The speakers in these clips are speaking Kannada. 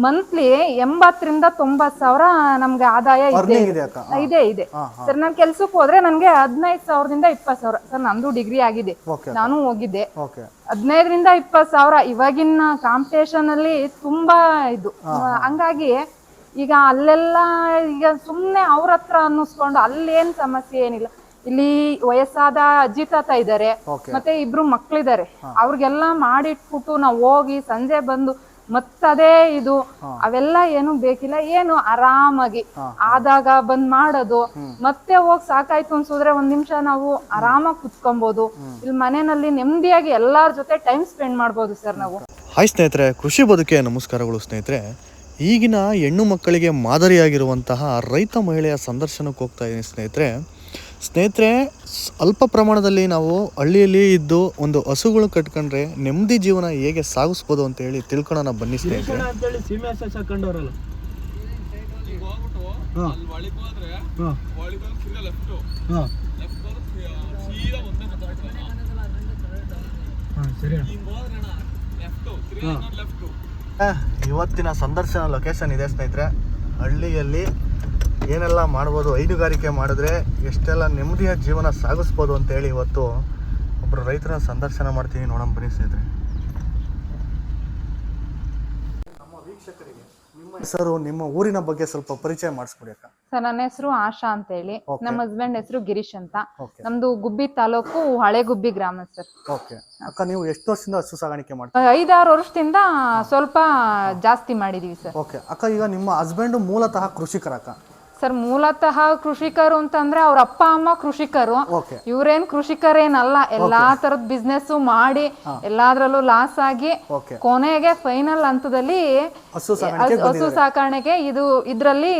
ಮಂತ್ಲಿ 80,000 ರಿಂದ 90,000 ನಮ್ಗೆ ಆದಾಯ ಇದೆ ಸರ್. ನಾನು ಕೆಲ್ಸಕ್ಕೆ ಹೋದ್ರೆ ನನ್ಗೆ 15,000 ದಿಂದ 20,000 ಸರ್. ನಂದು ಡಿಗ್ರಿ ಆಗಿದೆ, ನಾನು ಹೋಗಿದ್ದೆ. 15,000 ರಿಂದ 20,000 ಇವಾಗಿನ ಕಾಂಪಿಟೇಷನ್ ಅಲ್ಲಿ ತುಂಬಾ ಇದು. ಹಂಗಾಗಿ ಈಗ ಅಲ್ಲೆಲ್ಲ ಈಗ ಸುಮ್ನೆ ಅವ್ರ ಹತ್ರ ಅನ್ನಿಸ್ಕೊಂಡು ಅಲ್ಲೇನ್ ಸಮಸ್ಯೆ ಏನಿಲ್ಲ. ಇಲ್ಲಿ ವಯಸ್ಸಾದ ಅಜ್ಜಿ ತಾತ ಇದಾರೆ, ಮತ್ತೆ 2 ಮಕ್ಳಿದಾರೆ. ಅವ್ರಿಗೆಲ್ಲ ಮಾಡಿಟ್ಬಿಟ್ಟು ನಾವು ಹೋಗಿ ಸಂಜೆ ಬಂದು ಮತ್ತದೇ ಇದು ಅವೆಲ್ಲ ಏನು ಬೇಕಿಲ್ಲ. ಏನು ಆರಾಮಾಗಿ ಆದಾಗ ಬಂದ್ ಮಾಡೋದು, ಮತ್ತೆ ಹೋಗಿ ಸಾಕಾಯ್ತು ಅನ್ಸಿದ್ರೆ 1 ನಿಮಿಷ ನಾವು ಆರಾಮಾಗಿ ಕುತ್ಕೊಬಹುದು. ಇಲ್ಲಿ ಮನೆಯಲ್ಲಿ ನೆಮ್ಮದಿಯಾಗಿ ಎಲ್ಲಾರ ಜೊತೆ ಟೈಮ್ ಸ್ಪೆಂಡ್ ಮಾಡ್ಬೋದು ಸರ್ ನಾವು. ಹಾಯ್ ಸ್ನೇಹಿತರೆ, ಕೃಷಿ ಬದುಕೆ ನಮಸ್ಕಾರಗಳು ಸ್ನೇಹಿತರೆ. ಈಗಿನ ಹೆಣ್ಣು ಮಕ್ಕಳಿಗೆ ಮಾದರಿಯಾಗಿರುವಂತಹ ರೈತ ಮಹಿಳೆಯ ಸಂದರ್ಶನಕ್ಕೆ ಹೋಗ್ತಾ ಇದ್ದೀನಿ ಸ್ನೇಹಿತರೆ. ಅಲ್ಪ ಪ್ರಮಾಣದಲ್ಲಿ ನಾವು ಹಳ್ಳಿಯಲ್ಲಿ ಇದ್ದು ಒಂದು ಹಸುಗಳು ಕಟ್ಕೊಂಡ್ರೆ ನೆಮ್ಮದಿ ಜೀವನ ಹೇಗೆ ಸಾಗಿಸ್ಬೋದು ಅಂತ ಹೇಳಿ ತಿಳ್ಕೊಳ್ಳೋಣ ಬನ್ನಿ ಸ್ನೇಹಿತರೆ. ಇವತ್ತಿನ ಸಂದರ್ಶನ ಲೊಕೇಶನ್ ಇದೆ ಸ್ನೇಹಿತರೆ. ಹಳ್ಳಿಯಲ್ಲಿ ಏನೆಲ್ಲ ಮಾಡ್ಬೋದು, ಹೈನುಗಾರಿಕೆ ಮಾಡಿದ್ರೆ ಎಷ್ಟೆಲ್ಲ ನೆಮ್ಮದಿಯ ಜೀವನ ಸಾಗಿಸ್ಬೋದು ಅಂತೇಳಿ ಇವತ್ತು ಒಬ್ಬರು ರೈತರ ಸಂದರ್ಶನ ಮಾಡ್ತೀನಿ. ನೋಡೋಣ ಬನ್ನಿ ಸ್ನೇಹಿತರೆ. ನಮ್ಮ ವೀಕ್ಷಕರಿಗೆ ನಿಮ್ಮ ಹೆಸರು, ನಿಮ್ಮ ಊರಿನ ಬಗ್ಗೆ ಸ್ವಲ್ಪ ಪರಿಚಯ ಮಾಡಿಸ್ಕೊಡಿ ಅಕ್ಕ. ಸರ್, ನನ್ನ ಹೆಸರು ಆಶಾ ಅಂತ ಹೇಳಿ, ನಮ್ಮ ಹಸ್ಬೆಂಡ್ ಹೆಸರು ಗಿರೀಶ್ ಅಂತ. ನಮ್ದು ಗುಬ್ಬಿ ತಾಲೂಕು ಹಳೆ ಗುಬ್ಬಿ ಗ್ರಾಮ ಸರ್. ಓಕೆ ಅಕ್ಕ, ನೀವು ಎಷ್ಟು ವರ್ಷದಿಂದ ಹಸು ಸಾಗಾಣಿಕೆ ಮಾಡ್ತೀರಾ? 5-6 ವರ್ಷದಿಂದ ಸ್ವಲ್ಪ ಜಾಸ್ತಿ ಮಾಡಿದೀವಿ ಸರ್. ಓಕೆ ಅಕ್ಕ, ಈಗ ನಿಮ್ಮ ಹಸ್ಬೆಂಡ್ ಮೂಲತಃ ಕೃಷಿಕರಕ್ಕ? ಸರ್, ಮೂಲತಃ ಕೃಷಿಕರು ಅಂತಂದ್ರೆ ಅವ್ರ ಅಪ್ಪ ಅಮ್ಮ ಕೃಷಿಕರು. ಇವ್ರೇನ್ ಕೃಷಿಕರೇನಲ್ಲ. ಎಲ್ಲಾ ತರದ ಬಿಸ್ನೆಸ್ ಮಾಡಿ ಎಲ್ಲಾದ್ರಲ್ಲೂ ಲಾಸ್ ಆಗಿ ಕೊನೆಗೆ ಫೈನಲ್ ಹಂತದಲ್ಲಿ ಹಸು ಸಾಕಾಣಿಕೆ ಇದ್ರಲ್ಲಿ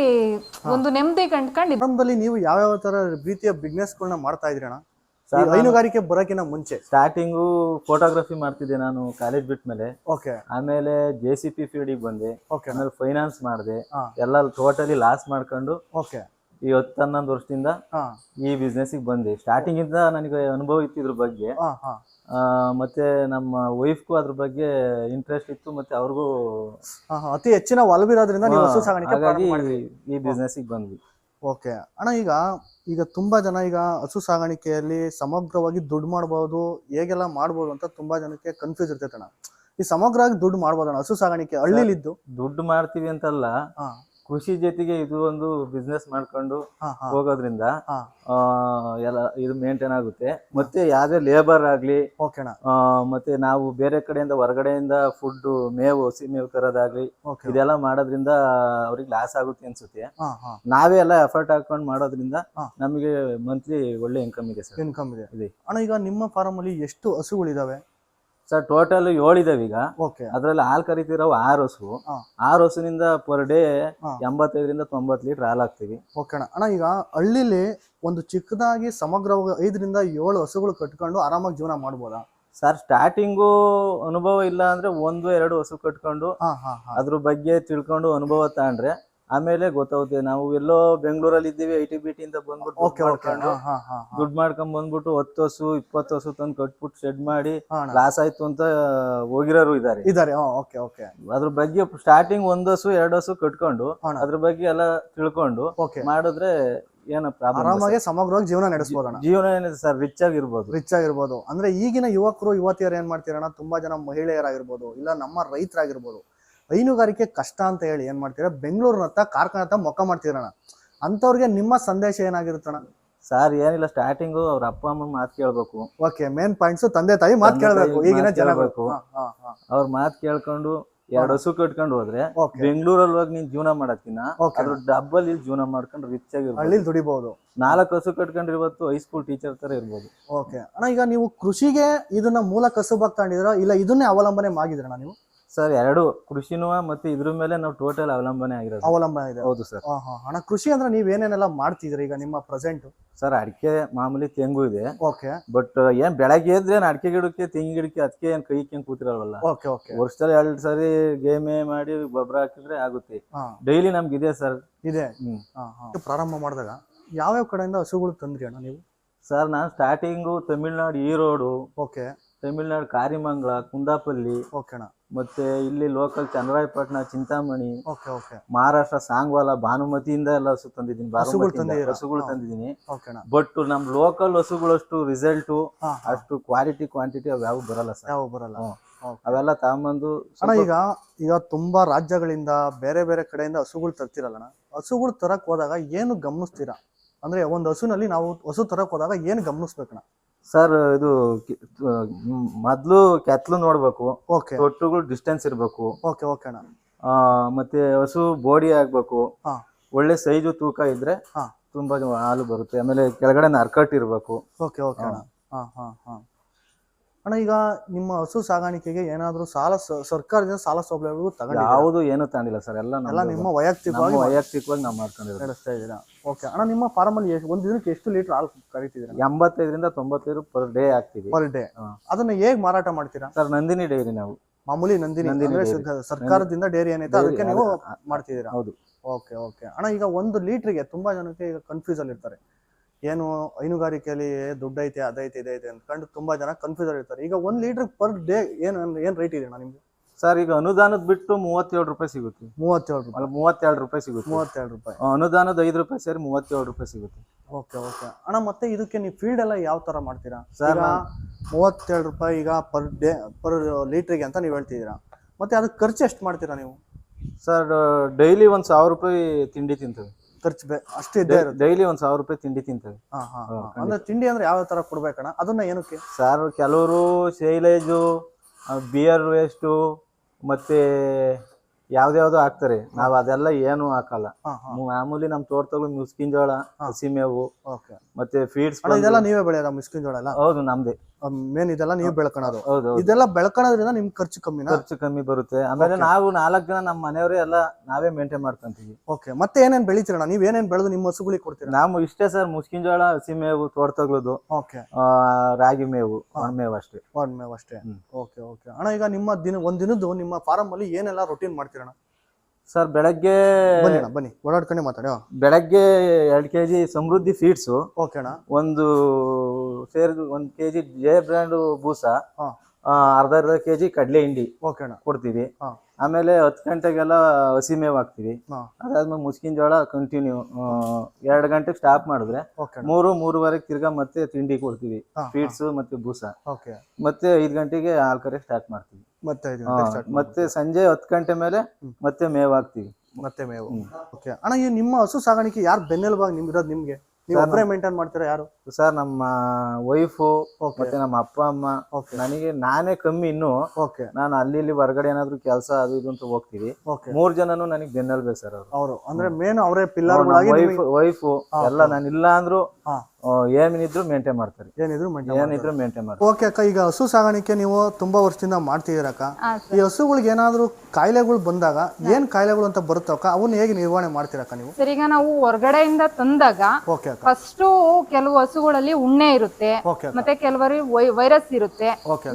ಒಂದು ನೆಮ್ಮದಿ ಕಂಡ್ಕೊಂಡು. ನೀವು ಯಾವ ತರ ರೀತಿಯ ಬಿಸ್ನೆಸ್ ಗಳನ್ನ ಮಾಡ್ತಾ ಇದ್ರಿ ಅಣ್ಣ? ಹೈನುಗಾರಿಕೆ ಬರೋಕಿನ ಮುಂಚೆ ಸ್ಟಾರ್ಟಿಂಗು ಫೋಟೋಗ್ರಫಿ ಮಾಡ್ತಿದ್ದೆ ನಾನು ಕಾಲೇಜ್ ಬಿಟ್ಟ ಮೇಲೆ. ಆಮೇಲೆ JCP ಫೀಲ್ಡಿಗೆ ಬಂದೆ. ಆಮೇಲೆ ಫೈನಾನ್ಸ್ ಮಾಡಿದೆ. ಎಲ್ಲ ಟೋಟಲಿ ಲಾಸ್ ಮಾಡ್ಕೊಂಡು ಈ 10-11 ವರ್ಷದಿಂದ ಈ ಬಿಸ್ನೆಸ್ ಬಂದೆ. ಸ್ಟಾರ್ಟಿಂಗ್ ಇಂದ ನನಗೆ ಅನುಭವ ಇತ್ತು ಇದ್ರ ಬಗ್ಗೆ. ಮತ್ತೆ ನಮ್ಮ ವೈಫ್ಗೂ ಅದ್ರ ಬಗ್ಗೆ ಇಂಟ್ರೆಸ್ಟ್ ಇತ್ತು, ಮತ್ತೆ ಅವ್ರಿಗೂ ಅತಿ ಹೆಚ್ಚಿನ ಒಲವಿರೋದ್ರಿಂದ ಹಾಗಾಗಿ ಈ ಬಿಸ್ನೆಸ್ ಬಂದ್ವಿ. ಓಕೆ ಅಣ್ಣ, ಈಗ ತುಂಬಾ ಜನ ಈಗ ಹಸು ಸಾಗಾಣಿಕೆಯಲ್ಲಿ ಸಮಗ್ರವಾಗಿ ದುಡ್ಡು ಮಾಡ್ಬೋದು, ಹೇಗೆಲ್ಲ ಮಾಡ್ಬೋದು ಅಂತ ತುಂಬಾ ಜನಕ್ಕೆ ಕನ್ಫ್ಯೂಸ್ ಇರ್ತೈತೆ ಅಣ್ಣ. ಈ ಸಮಗ್ರವಾಗಿ ದುಡ್ಡು ಮಾಡ್ಬೋದಣ್ಣ ಹಸು ಸಾಗಾಣಿಕೆ ಹಳ್ಳಿಲಿದ್ದು? ದುಡ್ಡು ಮಾಡ್ತೀವಿ ಅಂತಲ್ಲ, ಕೃಷಿ ಜೊತೆಗೆ ಇದು ಒಂದು ಬಿಸ್ನೆಸ್ ಮಾಡ್ಕೊಂಡು ಹೋಗೋದ್ರಿಂದ ಎಲ್ಲ ಇದು ಮೇಂಟೈನ್ ಆಗುತ್ತೆ. ಮತ್ತೆ ಯಾವ್ದೇ ಲೇಬರ್ ಆಗ್ಲಿ, ಮತ್ತೆ ನಾವು ಬೇರೆ ಕಡೆಯಿಂದ ಹೊರಗಡೆಯಿಂದ ಫುಡ್ ಮೇವು, ಹಸಿ ಮೇವು ತರೋದಾಗ್ಲಿ, ಇದೆಲ್ಲ ಮಾಡೋದ್ರಿಂದ ಅವ್ರಿಗೆ ಲಾಸ್ ಆಗುತ್ತೆ ಅನ್ಸುತ್ತೆ. ನಾವೇ ಎಲ್ಲ ಎಫರ್ಟ್ ಹಾಕೊಂಡು ಮಾಡೋದ್ರಿಂದ ನಮಗೆ ಮಂತ್ಲಿ ಒಳ್ಳೆ ಇನ್ಕಮ್ ಇದೆ ಸರ್. ಇನ್ಕಮ್ ಇದೆ ಅಣ್ಣ. ಈಗ ನಿಮ್ಮ ಫಾರ್ಮ್ ಅಲ್ಲಿ ಎಷ್ಟು ಹಸುಗಳಿದಾವೆ ಸರ್? ಟೋಟಲ್ 7 ಇದಾವೆ ಈಗ. ಅದ್ರಲ್ಲಿ ಹಾಲು ಕರಿತಿರೋ 6 ಹಸು. 6 ಹಸುನಿಂದ ಪರ್ ಡೇ 85 ರಿಂದ 90 ಲೀಟರ್ ಹಾಲು ಹಾಕ್ತಿವಿ. ಓಕೆ ಅಣ್ಣ, ಈಗ ಹಳ್ಳಿಲಿ ಒಂದು ಚಿಕ್ಕದಾಗಿ ಸಮಗ್ರವಾಗಿ 5 ರಿಂದ 7 ಹಸುಗಳು ಕಟ್ಕೊಂಡು ಆರಾಮಾಗಿ ಜೀವನ ಮಾಡ್ಬೋದಾ ಸರ್? ಸ್ಟಾರ್ಟಿಂಗು ಅನುಭವ ಇಲ್ಲ ಅಂದ್ರೆ 1-2 ಹಸು ಕಟ್ಕೊಂಡು ಅದ್ರ ಬಗ್ಗೆ ತಿಳ್ಕೊಂಡು ಅನುಭವ ತಗೊಂಡ್ರೆ ಆಮೇಲೆ ಗೊತ್ತಾಗುತ್ತೆ. ನಾವು ಎಲ್ಲೋ ಬೆಂಗಳೂರಲ್ಲಿ ಇದ್ದೀವಿ, IT-BT ಇಂದ ಬಂದ್ಬಿಟ್ಟು ದುಡ್ಡು ಮಾಡ್ಕೊಂಡ್ ಬಂದ್ಬಿಟ್ಟು 10 ಹಸು 20 ಹಸು ತಂದು ಕಟ್ಬಿಟ್ಟು ಶೆಡ್ ಮಾಡಿ ಲಾಸ್ ಆಯ್ತು ಅಂತ ಹೋಗಿರೋರು ಇದಾರೆ. ಅದ್ರ ಬಗ್ಗೆ ಸ್ಟಾರ್ಟಿಂಗ್ 1 ಹಸು 2 ಹಸು ಕಟ್ಕೊಂಡು ಅದ್ರ ಬಗ್ಗೆ ಎಲ್ಲ ತಿಳ್ಕೊಂಡು ಮಾಡಿದ್ರೆ ಏನೋ ಆರಾಮಾಗಿ ಸಮಗ್ರವಾಗಿ ಜೀವನ ನಡೆಸಬಹುದು. ಜೀವನ ಏನಿದೆ ಸರ್, ರಿಚ್ ಆಗಿರ್ಬೋದು. ಅಂದ್ರೆ ಈಗಿನ ಯುವಕರು ಯುವತಿಯರು ಏನ್ ಮಾಡ್ತೀರಣ್ಣ, ತುಂಬಾ ಜನ ಮಹಿಳೆಯರಾಗಿರ್ಬೋದು, ಇಲ್ಲ ನಮ್ಮ ರೈತರಾಗಿರ್ಬೋದು, ಹೈನುಗಾರಿಕೆ ಕಷ್ಟ ಅಂತ ಹೇಳಿ ಏನ್ ಮಾಡ್ತೀರ, ಬೆಂಗಳೂರಿನತ್ತ ಕಾರ್ಖಾನೆ ಹತ್ತ ಮೊಕ್ಕ ಮಾಡ್ತೀರಣ್ಣ. ಅಂತವ್ರಿಗೆ ನಿಮ್ಮ ಸಂದೇಶ ಏನಾಗಿರುತ್ತಣ್ಣ? ಸರ್, ಏನಿಲ್ಲ, ಸ್ಟಾರ್ಟಿಂಗು ಅವ್ರ ಅಪ್ಪ ಅಮ್ಮ ಮಾತು ಕೇಳ್ಬೇಕು. ಮೇನ್ ಪಾಯಿಂಟ್ಸ್ ತಂದೆ ತಾಯಿ ಮಾತು ಕೇಳ್ಬೇಕು. ಈಗಿನ ಜನ ಅವ್ರ ಮಾತು ಕೇಳ್ಕೊಂಡು 2 ಹಸು ಕಟ್ಕೊಂಡು ಹೋದ್ರೆ ಬೆಂಗಳೂರಲ್ಲಿ ಹೋಗಿ ನೀನ್ ಜೀವನ ಮಾಡಕ್ಕಿನ ಅದ್ರ ಡಬ್ಬಲ್ ಇಲ್ಲಿ ಜೀವನ ಮಾಡ್ಕೊಂಡು ರಿಚ್ ಆಗಿ ಹಳ್ಳಿಲಿ ದುಡಿಬಹುದು. 4 ಹಸು ಕಟ್ಕೊಂಡ್ರೆ ಇವತ್ತು ಹೈಸ್ಕೂಲ್ ಟೀಚರ್ ತರ ಇರ್ಬೋದು. ಓಕೆ ಅಣ್ಣ, ಈಗ ನೀವು ಕೃಷಿಗೆ ಇದನ್ನ ಮೂಲ ಕಸುಬಾಗಿ ತಗೊಂಡಿದ್ರ, ಇಲ್ಲ ಇದನ್ನೇ ಅವಲಂಬನೆ ಆಗಿದ್ರಣ್ಣ ನೀವು? ಸರ್, 2 ಕೃಷಿನೂ ಮತ್ತೆ ಇದ್ರ ಮೇಲೆ ನಾವು ಟೋಟಲ್ ಅವಲಂಬನೆ ಆಗಿರೋದು. ಅವಲಂಬನೆ ಇದೆ. ಹೌದು ಸರ್. ಅಣ್ಣ, ಕೃಷಿ ಅಂದ್ರೆ ನೀವ್ ಏನೇನೆಲ್ಲ ಮಾಡ್ತಿದ್ರಿ ಈಗ ನಿಮ್ಮ ಪ್ರೆಸೆಂಟ್? ಸರ್, ಅಡಿಕೆ ಮಾಮೂಲಿ, ತೆಂಗು ಇದೆ. ಬಟ್ ಏನ್ ಬೆಳಗ್ಗೆ ಎದ್ರೆ ಅಡಿಕೆ ಗಿಡಕ್ಕೆ ತೆಂಗು ಗಿಡಕ್ಕೆ ಅದಕ್ಕೆ ಏನ್ ಕೈ ಕೂತಿರಲ್ವಲ್ಲ. ವರ್ಷದಲ್ಲಿ 2 ಸಾರಿ ಗೇಮೆ ಮಾಡಿ ಗೊಬ್ಬರ ಹಾಕಿದ್ರೆ ಆಗುತ್ತೆ. ಡೈಲಿ ನಮ್ಗೆ ಇದೆ ಸರ್. ಇದೆ. ಪ್ರಾರಂಭ ಮಾಡಿದಾಗ ಯಾವ್ಯಾವ ಕಡೆಯಿಂದ ಹಸುಗಳು ತಂದ್ರಿ ಅಣ್ಣ ನೀವು? ಸರ್, ನಾನು ಸ್ಟಾರ್ಟಿಂಗು ತಮಿಳ್ನಾಡು ಈರೋಡು, ತಮಿಳ್ನಾಡು ಕಾರಿಮಂಗಲ, ಕುಂದಾಪಲ್ಲಿ, ಮತ್ತೆ ಇಲ್ಲಿ local Channarayapatna, Chintamani, okay okay Maharashtra ಸಾಂಗ್ವಾಲ, ಭಾನುಮತಿಯಿಂದ ಎಲ್ಲ ಹಸು ತಂದಿದ್ದೀನಿ. ಹಸುಗಳು ತಂದಿದ್ದೀನಿ. ಬಟ್ ನಮ್ ಲೋಕಲ್ ಹಸುಗಳಷ್ಟು ರಿಸಲ್ಟ್, ಅಷ್ಟು ಕ್ವಾಲಿಟಿ ಕ್ವಾಂಟಿಟಿ ಅವ್ ಯಾವ ಬರಲ್ಲ ಸರ್. ಯಾವ ಬರಲ್ಲ. ಅವೆಲ್ಲ ತಗೊಂಬಂದು ಅಣ್ಣ ಈಗ ತುಂಬಾ ರಾಜ್ಯಗಳಿಂದ ಬೇರೆ ಬೇರೆ ಕಡೆಯಿಂದ ಹಸುಗಳು ತರ್ತಿರಲ್ಲಣ್ಣ, ಹಸುಗಳು ತರಕ್ ಹೋದಾಗ ಏನು ಗಮನಿಸ್ತೀರಾ? ಅಂದ್ರೆ ಒಂದು ಹಸುನಲ್ಲಿ ನಾವು ಹಸು ತರಕ್ ಹೋದಾಗ ಏನು ಗಮನಿಸ್ಬೇಕಣ್ಣ? ಸರ್ ಇದು ಮೊದ್ಲು ಕೆತ್ಲು ನೋಡ್ಬೇಕು, ತೊಟ್ಟುಗಳು ಡಿಸ್ಟೆನ್ಸ್ ಇರ್ಬೇಕು, ಮತ್ತೆ ಹಸು ಬೋಡಿ ಆಗ್ಬೇಕು, ಒಳ್ಳೆ ಸೈಜು ತೂಕ ಇದ್ರೆ ತುಂಬಾ ಹಾಲು ಬರುತ್ತೆ. ಆಮೇಲೆ ಕೆಳಗಡೆ ನರ್ಕಟ್ ಇರ್ಬೇಕು. ಅಣ್ಣ ಈಗ ನಿಮ್ಮ ಹಸು ಸಾಗಾಣಿಕೆಗೆ ಏನಾದ್ರು ಸರ್ಕಾರದಿಂದ ಸಾಲ ಸೌಲಭ್ಯಗಳು ತಗೊಂಡು? ಯಾವುದು ಏನು ತಗೊಂಡಿಲ್ಲ ಸರ್, ಎಲ್ಲ ನಿಮ್ಮ ವೈಯಕ್ತಿಕವಾಗಿ ನಾವು ಮಾಡ್ಕೊಂಡಿರೋದು. ನಡೆಸ್ತಾ ಇದ್ದೀರಾ? ಓಕೆ ಅಣ್ಣ, ನಿಮ್ಮ ಫಾರ್ಮ್ ಅಲ್ಲಿ ಒಂದು ದಿನಕ್ಕೆ ಎಷ್ಟು ಲೀಟರ್ ಹಾಲು ಕರೀತಿದ್ದೀರಾ? 85 ರಿಂದ 90 ಪರ್ ಡೇ ಆಗ್ತೀವಿ. Per day. ಅದನ್ನ ಹೇಗ್ ಮಾರಾಟ ಮಾಡ್ತೀರಾ ಸರ್? ನಂದಿನಿ ಡೈರಿ, ನಾವು ಮಾಮೂಲಿ ನಂದಿನಿ ಸರ್ಕಾರದಿಂದ ಡೈರಿ ಏನೈತೆ ಅದಕ್ಕೆ ನೀವು ಮಾಡ್ತಿದ್ದೀರಾ? ಹೌದು. ಓಕೆ ಓಕೆ ಅಣ್ಣ, ಈಗ ಒಂದು ಲೀಟರ್ಗೆ ತುಂಬಾ ಜನಕ್ಕೆ ಈಗ ಕನ್ಫ್ಯೂಸ್ ಅಲ್ಲಿ ಇರ್ತಾರೆ, ಏನು ಹೈನುಗಾರಿಕೆಯಲ್ಲಿ ದುಡ್ಡು ಐತೆ, ಅದೈತೆ ಇದೈತೆ ಅಂದ್ಕೊಂಡು ತುಂಬಾ ಜನ ಕನ್ಫ್ಯೂಸ್ ಅಲ್ಲಿ ಇರ್ತಾರೆ. ಈಗ 1 ಲೀಟರ್ ಪರ್ ಡೇ ಏನ್ ರೇಟ್ ಇದೆ ಅಣ್ಣ ನಿಮ್ಗೆ? ಸರ್ ಈಗ ಅನುದಾನದ ಬಿಟ್ಟು 37 ರೂಪಾಯಿ ಸಿಗುತ್ತೆ. 37 ರೂಪಾಯಿ ಸಿಗುತ್ತೆ. 37 ರೂಪಾಯಿ. ಅನುದಾನದ 5 ರೂಪಾಯಿ ಸೇರಿ 37 ರೂಪಾಯಿ ಸಿಗುತ್ತೆ. ಓಕೆ ಓಕೆ ಅಣ್ಣ, ಮತ್ತೆ ಇದಕ್ಕೆ ನೀವು ಫೀಲ್ಡ್ ಎಲ್ಲ ಯಾವ ತರ ಮಾಡ್ತೀರಾ ಸರ್? 37 ರೂಪಾಯಿ ಈಗ ಪರ್ ಲೀಟರ್ಗೆ ಅಂತ ನೀವು ಹೇಳ್ತಿದ್ದೀರಾ, ಮತ್ತೆ ಅದಕ್ಕೆ ಖರ್ಚು ಎಷ್ಟು ಮಾಡ್ತೀರಾ ನೀವು? ಸರ್ ಡೈಲಿ 1000 ರೂಪಾಯಿ ತಿಂಡಿ ತಿಂತೇವೆ. ಖರ್ಚು ಅಷ್ಟೇ ಡೈಲಿ 1000 ರೂಪಾಯಿ ತಿಂಡಿ ತಿಂತೇವೆ. ಅಂದ್ರೆ ತಿಂಡಿ ಅಂದ್ರೆ ಯಾವ ತರ ಕೊಡ್ಬೇಕಣ್ಣ? ಅದನ್ನ ಏನಕ್ಕೆ ಸರ್? ಕೆಲವರು ಶೈಲೇಜು, ಬಿಯರ್ ವೇಸ್ಟು, ಮತ್ತೆ ಯಾವ್ದ್ಯಾವ್ದು ಹಾಕ್ತಾರೆ. ನಾವ್ ಅದೆಲ್ಲ ಏನು ಹಾಕಲ್ಲ. ಮಾಮೂಲಿ ನಮ್ ತೋಟದಲ್ಲಿ ಮುಸ್ಕಿನ ಜೋಳ, ಹಸಿಮೇವು, ಮತ್ತೆ ಫೀಡ್ಸ್ ಇದೆಲ್ಲ ನೀವೇ ಬೆಳೆಯೋದ? ಮುಸ್ಕಿನ ಜೋಳ ಎಲ್ಲ? ಹೌದು, ನಮ್ದೇ ಮೇನ್ ಇದೆಲ್ಲ ನೀವು ಬೆಳ್ಕೊಳೋದು? ಹೌದು. ಇದೆಲ್ಲ ಬೆಳ್ಕೊಳೋದ್ರಿಂದ ನಿಮ್ಗೆ ಖರ್ಚು ಕಮ್ಮಿ ಬರುತ್ತೆ. ಆಮೇಲೆ ನಾವು 4 ಜನ ನಮ್ಮ ಮನೆಯವರೇ ಎಲ್ಲ ನಾವೇ ಮೇಂಟೈನ್ ಮಾಡ್ಕೊಂತೀವಿ. ಓಕೆ, ಮತ್ತೆ ಏನೇನ್ ಬೆಳಿತೀರಣ್ಣ ನೀವು? ಏನೇನ್ ಬೆಳೆದು ನಿಮ್ಮ ಹಸುಗಳಿಗೆ ಕೊಡ್ತೀರಾ? ನಾವು ಇಷ್ಟೇ ಸರ್, ಮುಸ್ಕಿನ ಜೋಳ, ಹಸಿಮೇವು, ತೋಟಗಳದು, ರಾಗಿ ಮೇವು, ಒಣಮೇವು ಅಷ್ಟೇ. ಓಕೆ ಓಕೆ ಅಣ್ಣ, ಈಗ ನಿಮ್ಮ ಒಂದ್ ದಿನದ್ದು ನಿಮ್ಮ ಫಾರಂ ಅಲ್ಲಿ ಏನೆಲ್ಲ ರೊಟೀನ್ ಮಾಡ್ತೀರಣ್ಣ? ಸರ್ ಬೆಳಗ್ಗೆ ಬನ್ನಿ ಓಡಾಡ್ಕೊಂಡೆ ಮಾತಾಡಿ. ಬೆಳಗ್ಗೆ 2 kg ಸಮೃದ್ಧಿ ಫೀಡ್ಸ್, ಒಂದು 1 kg ಜೆ ಬ್ರ್ಯಾಂಡ್ ಬೂಸ, ಅರ್ಧ kg ಕಡಲೆ ಹಿಂಡಿ ಕೊಡ್ತೀವಿ. ಆಮೇಲೆ 10 ಗಂಟೆಗೆಲ್ಲ ಹಸಿ ಮೇವು ಹಾಕ್ತಿವಿ. ಅದಾದ್ಮೇಲೆ ಮುಸ್ಕಿನ ಜೋಳ ಕಂಟಿನ್ಯೂ 2 ಗಂಟೆಗೆ ಸ್ಟಾಪ್ ಮಾಡಿದ್ರೆ 3-3:30 ತಿರ್ಗಾ ಮತ್ತೆ ತಿಂಡಿ ಕೊಡ್ತೀವಿ, ಫೀಡ್ಸ್ ಮತ್ತೆ ಬೂಸ. ಮತ್ತೆ 5 ಗಂಟೆಗೆ ಹಾಲ್ ಕರೆ ಸ್ಟಾರ್ಟ್ ಮಾಡ್ತೀವಿ. ಮತ್ತೆ ಸಂಜೆ 10 ಗಂಟೆ ಮೇಲೆ ಮತ್ತೆ ಮೇವು ಹಾಕ್ತಿವಿ. ಓಕೆ ಅಣ್ಣ, ಈ ನಿಮ್ಮ ಹಸು ಸಾಗಾಣಿಕೆ ಯಾರು ಬೆನ್ನೆಲುಬಾಗಿ ನಿಮ್ಗಿರೋದು? ನಿಮ್ಗೆ ನೀವು ಒಬ್ಬರೇ ಮೇಂಟೈನ್ ಮಾಡ್ತೀರಾ? ಯಾರು? ಸರ್ ನಮ್ಮ ವೈಫು ಮತ್ತೆ ನಮ್ಮ ಅಪ್ಪ ಅಮ್ಮ. ನನಗೆ ನಾನೇ ಕಮ್ಮಿ ಇನ್ನು. ನಾನು ಅಲ್ಲಿ ಹೊರಗಡೆ ಏನಾದ್ರು ಕೆಲಸ ಅದು ಇದು ಅಂತ ಹೋಗ್ತೀವಿ. 3 ಜನನು ನನಗೆ ಬೆನ್ನೆಲ್ಬೇಕು ಸರ್. ಅವರು ಅಂದ್ರೆ ಮೇನ್ ಅವರೇ ಪಿಲ್ಲರ್. ವೈಫು ಎಲ್ಲ ನಾನು ಇಲ್ಲ ಅಂದ್ರು ಏನಿದ್ರು ಮೇಂಟೈನ್ ಮಾಡ್ತಾರೆ. ಏನಿದ್ರು ಮೇಂಟೈನ್ ಮಾಡ್ತಾರೆ. ಓಕೆ ಅಕ್ಕ, ಈಗ ಹಸು ಸಾಗಾಣಿಕೆ ನೀವು ತುಂಬಾ ವರ್ಷದಿಂದ ಮಾಡ್ತಿದ್ದೀರಕ್ಕ. ಈ ಹಸುಗಳಿಗೆ ಏನಾದ್ರು ಕಾಯಿಲೆಗಳು ಬಂದಾಗ ಏನ್ ಕಾಯಿಲೆಗಳು ಅಂತ ಬರುತ್ತಕ್ಕ, ಅವನ್ನ ಹೇಗೆ ನಿರ್ವಹಣೆ ಮಾಡ್ತೀರಕ್ಕ ನೀವು? ಸರ್, ಈಗ ನಾವು ಹೊರಗಡೆಯಿಂದ ತಂದಾಗ ಫಸ್ಟ್ ಕೆಲವು ಹಸುಗಳಲ್ಲಿ ಉಣ್ಣೆ ಇರುತ್ತೆ, ಮತ್ತೆ ಕೆಲವರಿಗೆ ವೈರಸ್ ಇರುತ್ತೆ.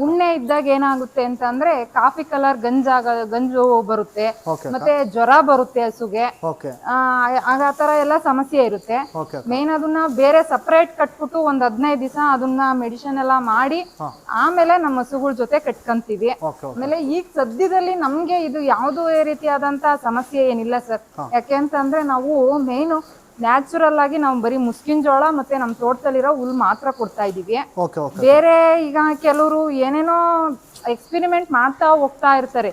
ಉಣ್ಣೆ ಇದ್ದಾಗ ಏನಾಗುತ್ತೆ ಅಂತ ಅಂದ್ರೆ ಕಾಫಿ ಕಲರ್ ಗಂಜು ಬರುತ್ತೆ, ಮತ್ತೆ ಜ್ವರ ಬರುತ್ತೆ ಹಸುಗೆ. ಆ ತರ ಎಲ್ಲ ಸಮಸ್ಯೆ ಇರುತ್ತೆ. ಮೇನ್ ಅದನ್ನ ಬೇರೆ ಸಪರೇಟ್ ಕಟ್ಬಿಟ್ಟು 15 ದಿವಸ ಅದನ್ನ ಮೆಡಿಸಿನ್ ಎಲ್ಲ ಮಾಡಿ ಆಮೇಲೆ ನಮ್ಮ ಹಸುಗಳ ಜೊತೆ ಕಟ್ಕೊಂತೀವಿ. ಆಮೇಲೆ ಈಗ ಸದ್ಯದಲ್ಲಿ ನಮ್ಗೆ ಇದು ಯಾವುದೇ ರೀತಿಯಾದಂತ ಸಮಸ್ಯೆ ಏನಿಲ್ಲ ಸರ್. ಯಾಕೆಂತಂದ್ರೆ ನಾವು ಮೇನ್ ನ್ಯಾಚುರಲ್ ಆಗಿ ನಾವು ಬರೀ ಮುಸ್ಕಿನ ಜೋಳ ಮತ್ತೆ ನಮ್ಮ ತೋಟದಲ್ಲಿರೋ ಹುಲ್ ಮಾತ್ರ ಕೊಡ್ತಾ ಇದೀವಿ. ಬೇರೆ ಈಗ ಕೆಲವರು ಏನೇನೋ ಎಕ್ಸ್ಪೆರಿಮೆಂಟ್ ಮಾಡ್ತಾ ಹೋಗ್ತಾ ಇರ್ತಾರೆ.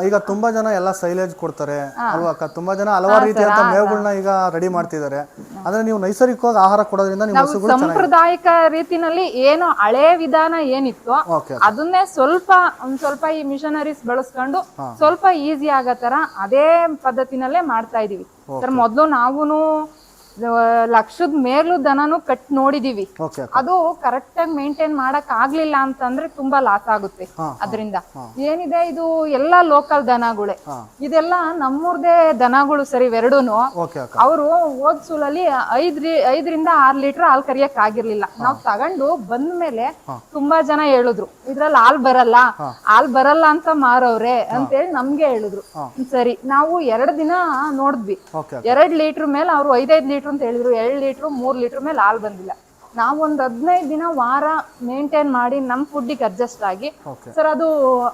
ಈಗ ತುಂಬಾ ಜನ ಎಲ್ಲ ಸೈಲೇಜ್ ಕೊಡ್ತಾರೆ ಅಲ್ವಾ ಅಕ್ಕ? ತುಂಬಾ ಜನ ಹಲವಾರು ರೀತಿಯಾದ ಮೇವುಗಳನ್ನ ಈಗ ರೆಡಿ ಮಾಡ್ತಿದ್ದಾರೆ. ಅಂದ್ರೆ ನೀವು ನೈಸರ್ಗಿಕವಾಗಿ ಆಹಾರ ಕೊಡೋದ್ರಿಂದ ನಿಮ್ಮ ಹಸುಗಳು ಸಾಂಪ್ರದಾಯಿಕ ರೀತಿನಲ್ಲಿ ಏನು ಹಳೆ ವಿಧಾನ ಏನಿತ್ತು ಅದನ್ನೇ ಒಂದ್ ಸ್ವಲ್ಪ ಈ ಮಿಷನರೀಸ್ ಬಳಸ್ಕೊಂಡು ಸ್ವಲ್ಪ ಈಸಿ ಆಗೋ ತರ ಅದೇ ಪದ್ಧತಿನಲ್ಲೇ ಮಾಡ್ತಾ ಇದೀವಿ ಸರ್. ಮೊದ್ಲು ನಾವೂನು ಲಕ್ಷದ ಮೇಲೂ ದನನು ಕಟ್ ನೋಡಿದೀವಿ. ಅದು ಕರೆಕ್ಟ್ ಆಗಿ ಮೇಂಟೈನ್ ಮಾಡಕ್ ಆಗ್ಲಿಲ್ಲ ಅಂತಂದ್ರೆ ತುಂಬಾ ಲಾಸ್ ಆಗುತ್ತೆ. ಅದರಿಂದ ಏನಿದೆ, ಇದು ಎಲ್ಲಾ ಲೋಕಲ್ ದನಗಳೇ, ಇದೆಲ್ಲ ನಮ್ಮೂರ್ದೇ ದನಗಳು ಸರ್ ಇವೆರಡೂನು. ಅವರು ಹೋದ್ ಸೂಲಲ್ಲಿ 5 ರಿಂದ 6 ಲೀಟರ್ ಹಾಲ್ ಕರಿಯಕ್ ಆಗಿರ್ಲಿಲ್ಲ. ನಾವ್ ತಗೊಂಡು ಬಂದ್ಮೇಲೆ ತುಂಬಾ ಜನ ಹೇಳಿದ್ರು ಇದ್ರಲ್ಲಿ ಹಾಲ್ ಬರಲ್ಲ ಅಂತ ಮಾರವ್ರೆ ಅಂತೇಳಿ ನಮ್ಗೆ ಹೇಳಿದ್ರು. ಸರಿ, ನಾವು 2 ದಿನ ನೋಡಿದ್ವಿ. 2 ಲೀಟರ್ ಮೇಲೆ ಅವ್ರು 5 ಲೀಟರ್ ಅಂತ ಹೇಳಿದ್ರು. 2 ಲೀಟರ್ 3 ಲೀಟರ್ ಮೇಲೆ ಹಾಲ್ ಬಂದಿಲ್ಲ. ನಾವೊಂದು 15 ದಿನ ವಾರ ಮೇಂಟೈನ್ ಮಾಡಿ ನಮ್ಮ ಫುಡ್ಡಿಗೆ ಅಡ್ಜಸ್ಟ್ ಆಗಿ ಸರ್ ಅದು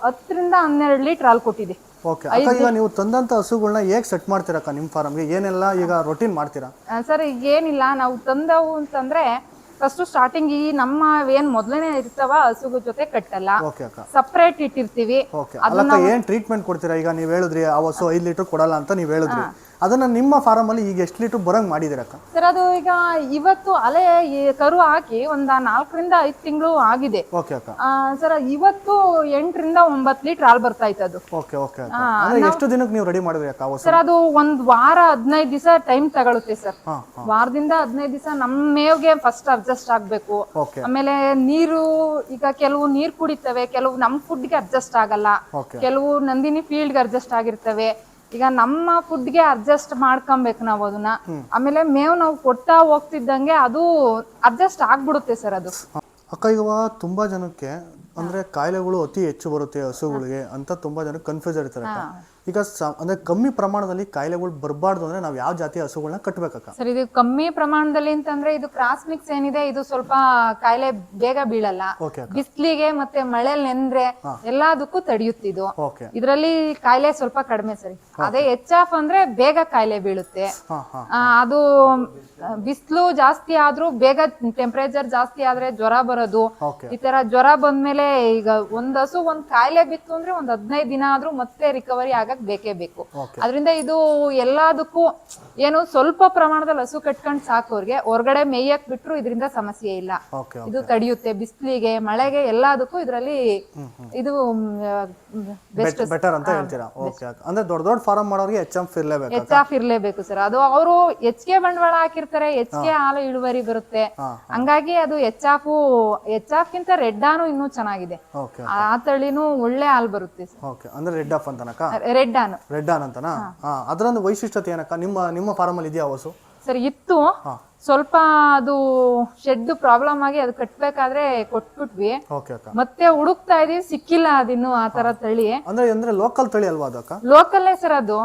10 ರಿಂದ 12 ಲೀಟರ್ ಹಾಲು ಕೊಟ್ಟಿದೆ. ಓಕೆ ಅಕ್ಕ, ಈಗ ನೀವು ತಂದಂತ ಹಸುಗಳನ್ನ ಹೇಗೆ ಸೆಟ್ ಮಾಡ್ತೀರಕ್ಕ ನಿಮ್ಮ ಫಾರಮ್ಗೆ? ಏನೆಲ್ಲ ಈಗ ರೊಟೀನ್ ಮಾಡ್ತೀರಾ? ಸರ್ ಈಗ ಏನಿಲ್ಲ, ನಾವು ತಂದವು ಅಂತಂದ್ರೆ ಫಸ್ಟ್ ಸ್ಟಾರ್ಟಿಂಗ್ ಈ ನಮ್ಮ ಏನ್ ಮೊದಲನೇ ಇರ್ತಾವ ಹಸುಗಳ ಜೊತೆ ಕಟ್ಟಲ್ಲ, ಸಪ್ರೇಟ್ ಇಟ್ಟಿರ್ತೀವಿ. ಅದನ್ನ ಏನ್ ಟ್ರೀಟ್ಮೆಂಟ್ ಕೊಡ್ತೀರಾ? ಈಗ ನೀವು ಹೇಳಿದ್ರಿ ಆ ಹಸು 5 ಲೀಟರ್ ಕೊಡಲ್ಲ ಅಂತ ನೀವು ಹೇಳಿದ್ರಿ, ಅದನ್ನ ನಿಮ್ಮ ಫಾರಮ್ ಅಲ್ಲಿ ಈಗ ಎಷ್ಟು ಲೀಟರ್ ಬರಂಗ್ ಮಾಡಿದಿರಕ್ಕ? ಸರ್ ಅದು ಈಗ ಇವತ್ತು ಅಲೆ ಕರು ಹಾಕಿ ಒಂದ 4 ರಿಂದ 5 ತಿಂಗಳು ಆಗಿದೆ. ಸರ್ ಇವತ್ತು 8 ರಿಂದ 9 ಲೀಟರ್ ಹಾಲು ಬರ್ತಾ ಇತ್ತು ಅದು. ಎಷ್ಟು ದಿನಕ್ಕೆ ನೀವು ರೆಡಿ ಮಾಡಿದ್ರಿ ಅಕ್ಕ? ಸರ್ ಅದು ಒಂದ್ ವಾರ 15 ದಿವಸ ಟೈಮ್ ತಗೊಳುತ್ತೆ ಸರ್. ವಾರದಿಂದ 15 ದಿವಸ ನಮ್ಮ ಮೇವ್ಗೆ ಫಸ್ಟ್ ಅಡ್ಜಸ್ಟ್ ಆಗ್ಬೇಕು. ಆಮೇಲೆ ನೀರು, ಈಗ ಕೆಲವು ನೀರ್ ಕುಡಿತವೆ, ಕೆಲವು ನಮ್ ಫುಡ್ಗೆ ಅಡ್ಜಸ್ಟ್ ಆಗಲ್ಲ, ಕೆಲವು ನಂದಿನಿ ಫೀಲ್ಡ್ಗೆ ಅಡ್ಜಸ್ಟ್ ಆಗಿರ್ತವೆ. ಈಗ ನಮ್ಮ ಫುಡ್ಗೆ ಅಡ್ಜಸ್ಟ್ ಮಾಡ್ಕೊಬೇಕು ನಾವು ಅದನ್ನ. ಆಮೇಲೆ ಮೇವ್ ನಾವು ಕೊಡ್ತಾ ಹೋಗ್ತಿದ್ದಂಗೆ ಅದು ಅಡ್ಜಸ್ಟ್ ಆಗ್ಬಿಡುತ್ತೆ ಸರ್ ಅದು. ಅಕ್ಕ, ಈಗ ತುಂಬಾ ಜನಕ್ಕೆ ಅಂದ್ರೆ ಕಾಯಿಲೆಗಳು ಅತಿ ಹೆಚ್ಚು ಬರುತ್ತೆ ಹಸುಗಳಿಗೆ ಅಂತ ತುಂಬಾ ಜನ ಕನ್ಫ್ಯೂಸ್ ಇರ್ತಾರೆ. ಈಗ ಅಂದ್ರೆ ಕಮ್ಮಿ ಪ್ರಮಾಣದಲ್ಲಿ ಕಾಯಿಲೆಗಳು ಬರಬಾರ್ದು ಅಂದ್ರೆ ನಾವು ಯಾವ ಜಾತಿ ಹಸುಗಳನ್ನ ಕಟ್ಟಬೇಕಕ್ಕ? ಸರ್ ಇದು ಕಮ್ಮಿ ಪ್ರಮಾಣದಲ್ಲಿ ಅಂತಂದ್ರೆ ಇದು ಕ್ರಾಸ್ ಮಿಕ್ಸ್ ಏನಿದೆ ಇದು ಸ್ವಲ್ಪ ಕಾಯಿಲೆ ಬೇಗ ಬೀಳಲ್ಲ. ಬಿಸ್ಲಿಗೆ ಮತ್ತೆ ಮಳೆಯಲ್ಲಿ ನೆಂದ್ರೆ ಎಲ್ಲದಕ್ಕೂ ತಡೆಯುತ್ತಿದ್ದು. ಇದರಲ್ಲಿ ಕಾಯಿಲೆ ಸ್ವಲ್ಪ ಕಡಿಮೆ ಸರಿ. ಅದೇ HF ಅಂದ್ರೆ ಬೇಗ ಕಾಯಿಲೆ ಬೀಳುತ್ತೆ. ಅದು ಬಿಸಿಲು ಜಾಸ್ತಿ ಆದ್ರೂ ಬೇಗ, ಟೆಂಪರೇಚರ್ ಜಾಸ್ತಿ ಆದ್ರೆ ಜ್ವರ ಬರೋದು. ಈ ತರ ಜ್ವರ ಬಂದ್ಮೇಲೆ ಈಗ ಒಂದ್ ಹಸು ಒಂದ್ ಕಾಯಿಲೆ ಬಿತ್ತು ಅಂದ್ರೆ ಒಂದ್ 15 ದಿನ ಆದ್ರೂ ಮತ್ತೆ ರಿಕವರಿ ಆಗಕ್ ಬೇಕೇ ಬೇಕು. ಅದರಿಂದ ಇದು ಎಲ್ಲದಕ್ಕೂ ಏನು ಸ್ವಲ್ಪ ಪ್ರಮಾಣದಲ್ಲಿ ಹಸು ಕಟ್ಕೊಂಡ್ ಸಾಕೋರ್ಗೆ ಹೊರಗಡೆ ಮೇಯಕ್ ಬಿಟ್ರು ಇದರಿಂದ ಸಮಸ್ಯೆ ಇಲ್ಲ. ಇದು ತಡೆಯುತ್ತೆ ಬಿಸಿಲಿಗೆ ಮಳೆಗೆ ಎಲ್ಲದಕ್ಕೂ ಇದರಲ್ಲಿ ಇದು ಬೆಟರ್ ಅಂತ ಹೇಳ್ತೀರಾ? ಅಂದ್ರೆ ದೊಡ್ಡ ಫಾರಂ ಮಾಡೋರಿಗೆ HF ಇರ್ಲೇಬೇಕು ಸರ್. ಅದು ಅವರು ಹೆಚ್ಚಿಗೆ ಬಂಡವಾಳ ಹಾಕಿರ್ತಾರೆ, ಹೆಚ್ಚಿಗೆ ಹಾಲು ಇಳುವರಿ ಬರುತ್ತೆ. ಹಂಗಾಗಿ ಅದು HF ಗಿಂತ ರೆಡ್ ಆನು ಇನ್ನೂ ಚೆನ್ನಾಗಿದೆ. ಆ ತಳಿನೂ ಒಳ್ಳೆ ಹಾಲು ಬರುತ್ತೆ. ಅಂದ್ರೆ ರೆಡ್ ಆಫ್ ಅಂತನಕ? ರೆಡ್ ಆನ್ ಅಂತನಾ? ಅದರೊಂದು ವೈಶಿಷ್ಟ್ಯತೆ ಏನಕ್ಕ ನಿಮ್ಮ ಫಾರಂ ಅಲ್ಲಿ ಇದೆಯಾ ಹಸು? ಸರ್ ಇತ್ತು, ಸ್ವಲ್ಪ ಅದು ಶೆಡ್ ಪ್ರಾಬ್ಲಮ್ ಆಗಿ ಅದು ಕಟ್ಬೇಕಾದ್ರೆ ಕೊಟ್ಬಿಟ್ವಿ. ಮತ್ತೆ ಹುಡುಕ್ತಾ ಇದೀವಿ, ಸಿಕ್ಕಿಲ್ಲ ಅದಿನ್ನು ಆ ತರ ತಳಿ. ಅಂದ್ರೆ ಲೋಕಲ್ ತಳಿ ಅಲ್ವಾ ಅದಕ್ಕ? ಲೋಕಲ್ಲೇ ಸರ್ ಅದು.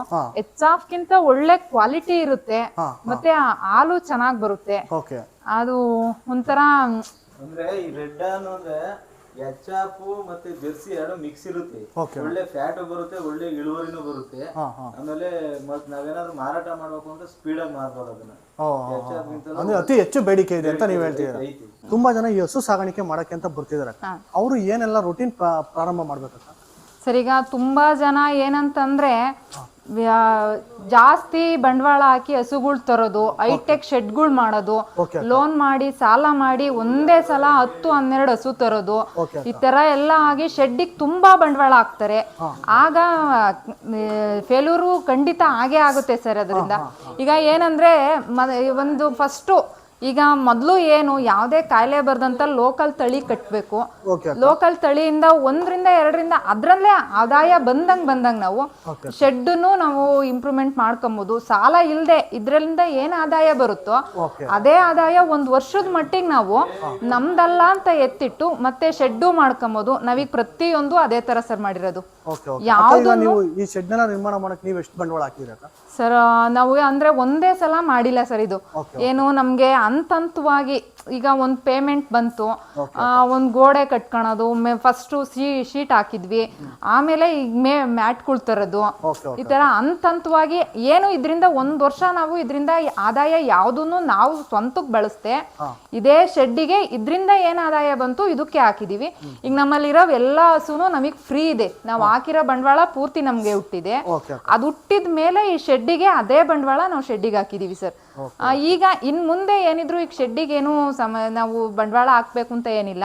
HF ಗಿಂತ ಒಳ್ಳೆ ಕ್ವಾಲಿಟಿ ಇರುತ್ತೆ, ಮತ್ತೆ ಹಾಲು ಚೆನ್ನಾಗ್ ಬರುತ್ತೆ. ಅದು ಒಂಥರ ಅಂದ್ರೆ ಈ ರೆಡ್ ಅಂದ್ರೆ HF ಮತ್ತೆ ಜರ್ಸಿ ಎರಡು ಮಿಕ್ಸ್ ಇರುತ್ತೆ. ಒಳ್ಳೆ ಫ್ಯಾಟ್ ಬರುತ್ತೆ, ಒಳ್ಳೆ ಇಳುವರಿನೂ ಬರುತ್ತೆ. ಆಮೇಲೆ ನಾವೇನಾದ್ರೂ ಮಾರಾಟ ಮಾಡ್ಬೇಕು ಅಂತ ಸ್ಪೀಡ್ ಆಗಿ ಮಾರ್ಬೋದು ಅದನ್ನ. ಅಂದ್ರೆ ಅತಿ ಹೆಚ್ಚು ಬೇಡಿಕೆ ಇದೆ ಅಂತ ನೀವ್ ಹೇಳ್ತೀರಾ? ತುಂಬಾ ಜನ ಈ ಹಸು ಸಾಗಾಣಿಕೆ ಮಾಡಕ್ಕೆ ಅಂತ ಬರ್ತಿದಾರೆ, ಅವರು ಏನೆಲ್ಲ ರೂಟೀನ್ ಪ್ರಾರಂಭ ಮಾಡ್ಬೇಕಂತ? ಸರ್ ಈಗ ತುಂಬಾ ಜನ ಏನಂತಂದ್ರೆ ಜಾಸ್ತಿ ಬಂಡವಾಳ ಹಾಕಿ ಹಸುಗಳು ತರೋದು, ಹೈಟೆಕ್ ಶೆಡ್ಗಳು ಮಾಡೋದು, ಲೋನ್ ಮಾಡಿ ಸಾಲ ಮಾಡಿ ಒಂದೇ ಸಲ 10-12 ಹಸು ತರೋದು, ಈ ತರ ಎಲ್ಲ ಆಗಿ ಶೆಡ್ಡಿಗೆ ತುಂಬಾ ಬಂಡವಾಳ ಹಾಕ್ತಾರೆ. ಆಗ ಫೇಲ್ಯೂರು ಖಂಡಿತ ಆಗೇ ಆಗುತ್ತೆ ಸರ್. ಅದರಿಂದ ಈಗ ಏನಂದ್ರೆ ಒಂದು ಫಸ್ಟು ಈಗ ಮೊದಲು ಏನು ಯಾವುದೇ ಕಾಯಿಲೆ ಬರ್ದಂತ ಲೋಕಲ್ ತಳಿ ಕಟ್ಟಬೇಕು. ಲೋಕಲ್ ತಳಿಯಿಂದ 1 ರಿಂದ 2 ರಿಂದ ಅದರಲ್ಲೇ ಆದಾಯ ಬಂದಂಗ್ ನಾವು ಶೆಡ್ನು ನಾವು ಇಂಪ್ರೂವ್ಮೆಂಟ್ ಮಾಡ್ಕೊಬಹುದು. ಸಾಲ ಇಲ್ಲದೆ ಇದರಿಂದ ಏನ್ ಆದಾಯ ಬರುತ್ತೋ ಅದೇ ಆದಾಯ 1 ವರ್ಷದ ಮಟ್ಟಿಗೆ ನಾವು ನಮ್ದಲ್ಲ ಅಂತ ಎತ್ತಿಟ್ಟು ಮತ್ತೆ ಶೆಡ್ಡು ಮಾಡ್ಕೊಬಹುದು. ನಾವೀಗ ಪ್ರತಿಯೊಂದು ಅದೇ ತರ ಸರ್ ಮಾಡಿರೋದು. ನೀವು ಈ ಶೆಡ್ ನಿರ್ಮಾಣ ಮಾಡಕ್ಕೆ ನೀವು ಎಷ್ಟು ಬಂಡವಾಳ ಹಾಕಿದ್ದೀರಾ ಸರ್? ನಾವು ಅಂದ್ರೆ ಒಂದೇ ಸಲ ಮಾಡಿಲ್ಲ ಸರ್. ಇದು ಏನು ನಮ್ಗೆ ಹಂತವಾಗಿ ಈಗ ಒಂದ್ ಪೇಮೆಂಟ್ ಬಂತು, ಒಂದ್ ಗೋಡೆ ಕಟ್ಕೊಳೋದು, ಫಸ್ಟ್ ಶೀಟ್ ಹಾಕಿದ್ವಿ, ಆಮೇಲೆ ಈಗ ಮ್ಯಾಟ್ಗಳು ತರೋದು, ಈ ತರ ಹಂತವಾಗಿ ಏನು ಇದರಿಂದ 1 ವರ್ಷ ನಾವು ಇದರಿಂದ ಆದಾಯ ಯಾವ್ದನ್ನು ನಾವು ಸ್ವಂತಕ್ಕೆ ಬಳಸ್ದೆ. ಇದೇ ಶೆಡ್ಡಿಗೆ ಇದರಿಂದ ಏನ್ ಆದಾಯ ಬಂತು ಇದಕ್ಕೆ ಹಾಕಿದೀವಿ. ಈಗ ನಮ್ಮಲ್ಲಿರೋ ಎಲ್ಲಾ ಹಸುನು ನಮಗ್ ಫ್ರೀ ಇದೆ. ನಾವು ಹಾಕಿರೋ ಬಂಡವಾಳ ಪೂರ್ತಿ ನಮ್ಗೆ ಹುಟ್ಟಿದೆ. ಅದು ಹುಟ್ಟಿದ ಮೇಲೆ ಈ ಶೆಡ್ಡಿಗೆ ಅದೇ ಬಂಡವಾಳ ನಾವು ಶೆಡ್ಡಿಗೆ ಹಾಕಿದೀವಿ ಸರ್. ಈಗ ಇನ್ ಮುಂದೆ ಏನಿದ್ರು ಈಗ ಶೆಡ್ಡಿಗೆ ಏನು ನಾವು ಬಂಡವಾಳ ಹಾಕ್ಬೇಕು ಅಂತ ಏನಿಲ್ಲ,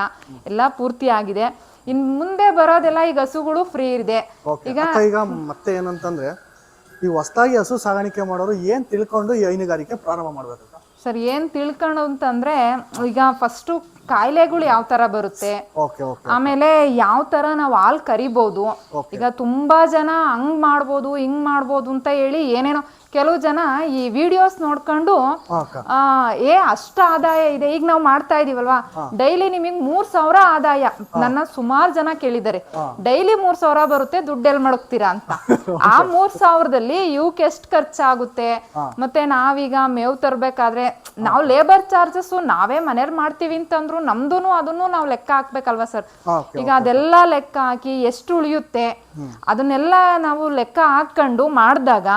ಎಲ್ಲ ಪೂರ್ತಿ ಆಗಿದೆ. ಇನ್ ಮುಂದೆ ಬರೋದೆಲ್ಲ ಈಗ ಹಸುಗಳು ಫ್ರೀ ಇದೆ. ಈಗ ಮತ್ತೆ ಏನಂತಂದ್ರೆ ಈ ಹೊಸದಾಗಿ ಹಸು ಸಾಗಾಣಿಕೆ ಮಾಡೋರು ಏನ್ ತಿಳ್ಕೊಂಡು ಈ ಹೈನುಗಾರಿಕೆ ಪ್ರಾರಂಭ ಮಾಡ್ಬೇಕು ಸರ್? ಏನ್ ತಿಳ್ಕೊಂಡು ಅಂತಂದ್ರೆ ಈಗ ಫಸ್ಟು ಕಾಯಿಲೆಗಳು ಯಾವ ತರ ಬರುತ್ತೆ, ಓಕೆ ಓಕೆ ಆಮೇಲೆ ಯಾವ ತರ ನಾವು ಹಾಲ್ ಕರಿಬಹುದು. ಈಗ ತುಂಬಾ ಜನ ಹಂಗ್ ಮಾಡ್ಬೋದು ಹಿಂಗ್ ಮಾಡ್ಬೋದು ಅಂತ ಹೇಳಿ ಏನೇನೋ ಕೆಲವು ಜನ ಈ ವಿಡಿಯೋಸ್ ನೋಡ್ಕೊಂಡು ಅಷ್ಟ ಆದಾಯ ಇದೆ, ಈಗ ನಾವು ಮಾಡ್ತಾ ಇದೀವಲ್ವಾ ಡೈಲಿ ನಿಮಗೆ 3,000 ಆದಾಯ. ನನ್ನ ಸುಮಾರು ಜನ ಕೇಳಿದ್ದಾರೆ ಡೈಲಿ 3,000 ಬರುತ್ತೆ, ದುಡ್ಡೆಲ್ ಮಡಗ್ತೀರಾ ಅಂತ. ಆ 3,000ದಲ್ಲಿ ಇವಕ್ಕೆ ಎಷ್ಟು ಖರ್ಚಾಗುತ್ತೆ, ಮತ್ತೆ ನಾವೀಗ ಮೇವು ತರ್ಬೇಕಾದ್ರೆ ನಾವು ಲೇಬರ್ ಚಾರ್ಜಸ್ ನಾವೇ ಮನೇಲಿ ಮಾಡ್ತೀವಿ ಅಂತಂದ್ರು ನಮ್ದುನು ಅದನ್ನು ನಾವು ಲೆಕ್ಕ ಹಾಕ್ಬೇಕಲ್ವಾ ಸರ್. ಈಗ ಅದೆಲ್ಲ ಲೆಕ್ಕ ಹಾಕಿ ಎಷ್ಟು ಉಳಿಯುತ್ತೆ ಅದನ್ನೆಲ್ಲ ನಾವು ಲೆಕ್ಕ ಹಾಕೊಂಡು ಮಾಡಿದಾಗ